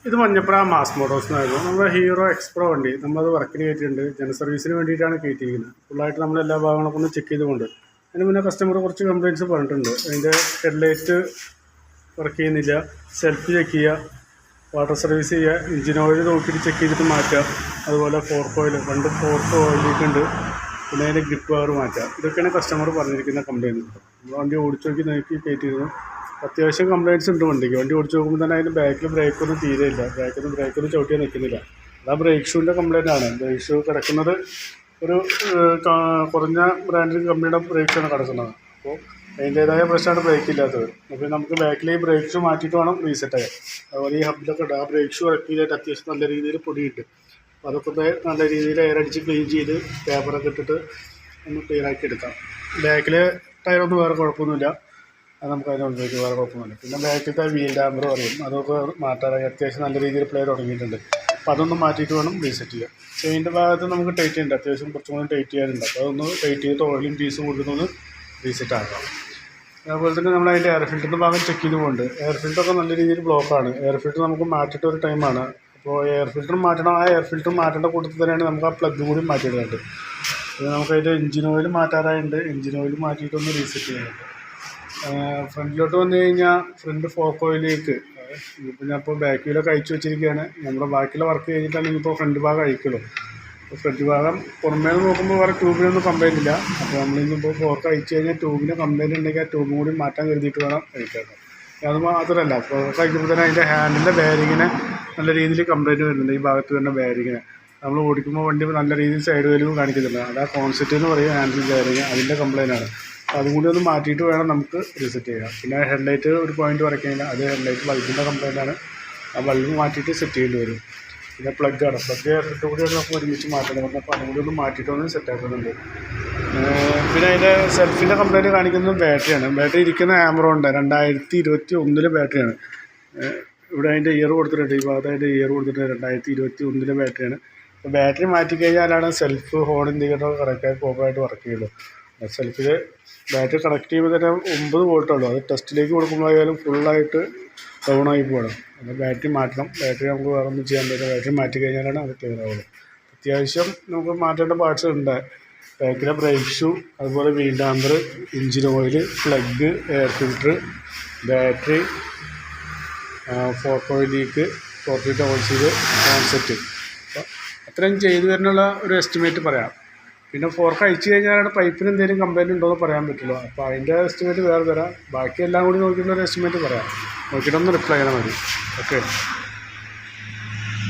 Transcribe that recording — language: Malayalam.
ഇത് മഞ്ഞപ്പുറ മാസ് മോട്ടോഴ്സ് എന്നായിരുന്നു. നമ്മുടെ ഹീറോ എക്സ്പ്രോ വണ്ടി നമ്മളത് വർക്കിന് കയറ്റിയിട്ടുണ്ട്. ജന സർവീസിന് വേണ്ടിയിട്ടാണ് കയറ്റിയിരിക്കുന്നത്. ഫുള്ളായിട്ട് നമ്മൾ എല്ലാ ഭാഗങ്ങളൊക്കെ ഒന്ന് ചെക്ക് ചെയ്തുകൊണ്ട് അതിന് മുന്നേ കസ്റ്റമർ കുറച്ച് കംപ്ലയിൻറ്റ്സ് പറഞ്ഞിട്ടുണ്ട്. അതിൻ്റെ ഹെഡ്ലൈറ്റ് വർക്ക് ചെയ്യുന്നില്ല, സെൽഫ് ചെക്ക് ചെയ്യുക, വാട്ടർ സർവീസ് ചെയ്യുക, എഞ്ചിൻ ഓയിൽ നോക്കിയിട്ട് ചെക്ക് ചെയ്തിട്ട് മാറ്റുക, അതുപോലെ ഫോർക്ക് ഓയിൽ രണ്ട് ഫോർക്ക് ഓയിലേക്കുണ്ട്, പിന്നെ അതിൻ്റെ ഗ്രിപ്പ് കവർ മാറ്റുക. ഇതൊക്കെയാണ് കസ്റ്റമർ പറഞ്ഞിരിക്കുന്ന കംപ്ലയിൻറ്റ്. നമ്മൾ വണ്ടി ഓടിച്ച് നോക്കി കയറ്റിയിരുന്നു. അത്യാവശ്യം കംപ്ലയിൻറ്റ്സ് ഉണ്ട് വണ്ടിക്ക്. വണ്ടി ഓടിച്ച് നോക്കുമ്പോൾ തന്നെ അതിൻ്റെ ബാക്കിൽ ബ്രേക്കൊന്നും തീരെയില്ല, ബ്രേക്കൊന്നും ചവിട്ടിയാൽ നിൽക്കുന്നില്ല. അത് ആ ബ്രേക്ക് ഷൂവിൻ്റെ കംപ്ലയിൻ്റ് ആണ്. ബ്രേക്ക് ഷൂ കിടക്കുന്നത് ഒരു കുറഞ്ഞ ബ്രാൻഡ് കമ്പനിയുടെ ബ്രേക്ക് ഷൂണ് കിടക്കുന്നത്. അപ്പോൾ അതിൻ്റേതായ പ്രശ്നമാണ് ബ്രേക്ക് ഇല്ലാത്തത്. അപ്പോൾ നമുക്ക് ബാക്കിൽ ഈ ബ്രേക്ക് ഷൂ മാറ്റിയിട്ട് വേണം റീസെറ്റ് ആകാൻ. അതുപോലെ ഈ ഹബിലൊക്കെ ഉണ്ട്, ആ ബ്രേക്ക് ഷൂ ഇറക്കിയതായിട്ട് അത്യാവശ്യം നല്ല രീതിയിൽ പൊടിയിട്ട് അപ്പോൾ അതൊക്കെ നല്ല രീതിയിൽ എയറടിച്ച് ക്ലീൻ ചെയ്ത് പേപ്പറൊക്കെ ഇട്ടിട്ട് ഒന്ന് ക്ലീനാക്കി എടുക്കാം. ബാക്കിൽ ടയറൊന്നും വേറെ കുഴപ്പമൊന്നുമില്ല, അത് നമുക്ക് അതിനുള്ളിലേക്ക് വേറെ കുഴപ്പമൊന്നുമില്ല. പിന്നെ ബാക്കിലത്തെ വീൽ ഡാമ്പർ പറയും, അതൊക്കെ മാറ്റാറായി അത്യാവശ്യം നല്ല രീതിയിൽ പ്ലേ തുടങ്ങിയിട്ടുണ്ട്. അപ്പോൾ അതൊന്നും മാറ്റിയിട്ട് വേണം റീസെറ്റ് ചെയ്യാം. ചെയിൻ്റെ ഭാഗത്ത് നമുക്ക് ടൈറ്റ് ചെയ്യുന്നുണ്ട്, അത്യാവശ്യം കുറച്ചും കൂടി ടൈറ്റ് ചെയ്യാനുണ്ട്. അപ്പോൾ അതൊന്ന് ടൈറ്റ് ചെയ്തിട്ട് ഓയിലും പീസും കൊടുക്കുന്നൊന്ന് റീസെറ്റ് ആക്കാം. അതുപോലെ തന്നെ നമ്മൾ അതിൻ്റെ എയർ ഫിൽറ്ററിൻ്റെ ഭാഗം ചെക്ക് ചെയ്ത് പോകുന്നുണ്ട്. എയർ ഫിൽറ്ററൊക്കെ നല്ല രീതിയിൽ ബ്ലോക്കാണ്. എയർ ഫിൽറ്റർ നമുക്ക് മാറ്റിയിട്ട് ഒരു ടൈമാണ്. അപ്പോൾ എയർ ഫിൽറ്റർ മാറ്റണം. ആ എയർ ഫിൽറ്റർ മാറ്റേണ്ട കൂട്ടത്തിൽ തന്നെയാണ് നമുക്ക് ആ പ്ലഗ് കൂടി മാറ്റിയിടുന്നുണ്ട്. പിന്നെ നമുക്ക് അതിൻ്റെ എഞ്ചിൻ ഓയിൽ മാറ്റാറായിട്ടുണ്ട്. എഞ്ചിൻ ഓയിൽ മാറ്റിയിട്ടൊന്ന് റീസെറ്റ് ചെയ്യുന്നുണ്ട്. ഫ്രണ്ടിലോട്ട് വന്നു കഴിഞ്ഞാൽ ഫ്രണ്ട് ഫോർക്ക് ഓയിലേക്ക് ഇപ്പോൾ ഞാനിപ്പോൾ ബാക്ക് വീലൊക്കെ അയച്ചു വെച്ചിരിക്കുകയാണ്. നമ്മുടെ ബാക്കിയുള്ള വർക്ക് കഴിഞ്ഞിട്ടാണ് ഇനിയിപ്പോൾ ഫ്രണ്ട് ഭാഗം അയക്കുള്ളൂ. അപ്പോൾ ഫ്രണ്ട് ഭാഗം പുറമേ നോക്കുമ്പോൾ വേറെ ട്യൂബിനൊന്നും കംപ്ലയിൻ്റ് ഇല്ല. അപ്പോൾ നമ്മളിന്നിപ്പോൾ ഫോർക്ക് അയച്ചു കഴിഞ്ഞാൽ ട്യൂബിന് കംപ്ലയിൻ്റ് ഉണ്ടെങ്കിൽ ആ ട്യൂബും കൂടി മാറ്റാൻ കരുതിയിട്ട് വേണം അയക്കാൻ. അത് മാത്രമല്ല, ഫോർക്ക് അയക്കുമ്പോൾ തന്നെ അതിൻ്റെ ഹാൻഡിൻ്റെ ബെയറിങ്ങിന് നല്ല രീതിയിൽ കംപ്ലയിൻറ്റ് വരുന്നുണ്ട്. ഈ ഭാഗത്ത് വരുന്ന ബെയറിങ്ങിന് നമ്മൾ ഓടിക്കുമ്പോൾ വണ്ടി നല്ല രീതിയിൽ സൈഡ് വലിവ് കാണിക്കുന്നുണ്ട്. അത് ആ കോൺസെപ്റ്റ് എന്ന് പറയും ഹാൻഡിൽ ബെയറിങ്, അതിൻ്റെ കംപ്ലയിൻ്റാണ്. അപ്പോൾ അതും കൂടി ഒന്ന് മാറ്റിയിട്ട് വേണം നമുക്ക് റീസെറ്റ് ചെയ്യാം. പിന്നെ ഹെഡ്ലൈറ്റ് ഒരു പോയിൻ്റ് വരയ്ക്കുകയില്ല, അത് ഹെഡ്ലൈറ്റ് ബൾബിൻ്റെ കംപ്ലയിൻ്റാണ്. ആ ബൾബ് മാറ്റിയിട്ട് സെറ്റ് ചെയ്യേണ്ടി വരും. പിന്നെ പ്ലഗ്ഗാണ്, പ്ലഗ് എയർഫിൽറ്റർ കൂടി നമുക്ക് ഒരുമിച്ച് മാറ്റണം. അപ്പോൾ അതും കൂടി ഒന്ന് മാറ്റിയിട്ടൊന്ന് സെറ്റ് ആക്കുന്നുണ്ട്. പിന്നെ അതിൻ്റെ സെൽഫിൻ്റെ കംപ്ലയിൻറ്റ് കാണിക്കുന്നത് ബാറ്ററിയാണ്. ബാറ്ററി ഇരിക്കുന്ന ആമറോണിൻ്റെ 2021 ബാറ്ററിയാണ്. ഇവിടെ അതിൻ്റെ ഇയർ കൊടുത്തിട്ടുണ്ട്, ഈ ഭാഗത്ത് അതിൻ്റെ ഇയർ കൊടുത്തിട്ടുണ്ട്. 2021 ബാറ്ററിയാണ്. അപ്പോൾ ബാറ്ററി മാറ്റിക്കഴിഞ്ഞാലാണ് സെൽഫ് ഹോൺ ഇൻഡിക്കേറ്റർ കറക്റ്റായി പ്രോപ്പറായിട്ട് വർക്ക് ചെയ്യുള്ളൂ. സെൽഫിൽ ബാറ്ററി കണക്ട് ചെയ്യുമ്പോൾ തന്നെ 9 വോൾട്ടുള്ളൂ. അത് ടെസ്റ്റിലേക്ക് കൊടുക്കുമ്പോഴായാലും ഫുള്ളായിട്ട് ഡൗൺ ആയി പോകണം. അപ്പോൾ ബാറ്ററി മാറ്റണം. ബാറ്ററി നമുക്ക് വേറെ ഒന്നും ചെയ്യാൻ പറ്റില്ല. ബാറ്ററി മാറ്റി കഴിഞ്ഞാലാണ് അത് ക്ലിയർ ആവുള്ളൂ. അത്യാവശ്യം നമുക്ക് മാറ്റേണ്ട പാർട്സ് ഉണ്ട്. ബാക്കിലെ ബ്രേക്ക് ഷൂ, അതുപോലെ wheel damper, engine oil, plug, air filter, battery, fork oil leak, fork oil seal, concept. അപ്പോൾ അത്രയും ചെയ്തു തരുന്നുള്ള ഒരു എസ്റ്റിമേറ്റ് പറയാം. പിന്നെ ഫോർക്ക് അയച്ചു കഴിഞ്ഞാലാണ് പൈപ്പിന് എന്തെങ്കിലും കംപ്ലയിൻറ്റ് ഉണ്ടോ എന്ന് പറയാൻ പറ്റുള്ളൂ. അപ്പോൾ അതിൻ്റെ എസ്റ്റിമേറ്റ് വേറെ തരാം. ബാക്കി എല്ലാം കൂടി നോക്കിയിട്ടുള്ളൊരു എസ്റ്റിമേറ്റ് പറയാം. നോക്കിയിട്ടൊന്ന് റിപ്ലൈ ചെയ്താൽ മതി. ഓക്കെ.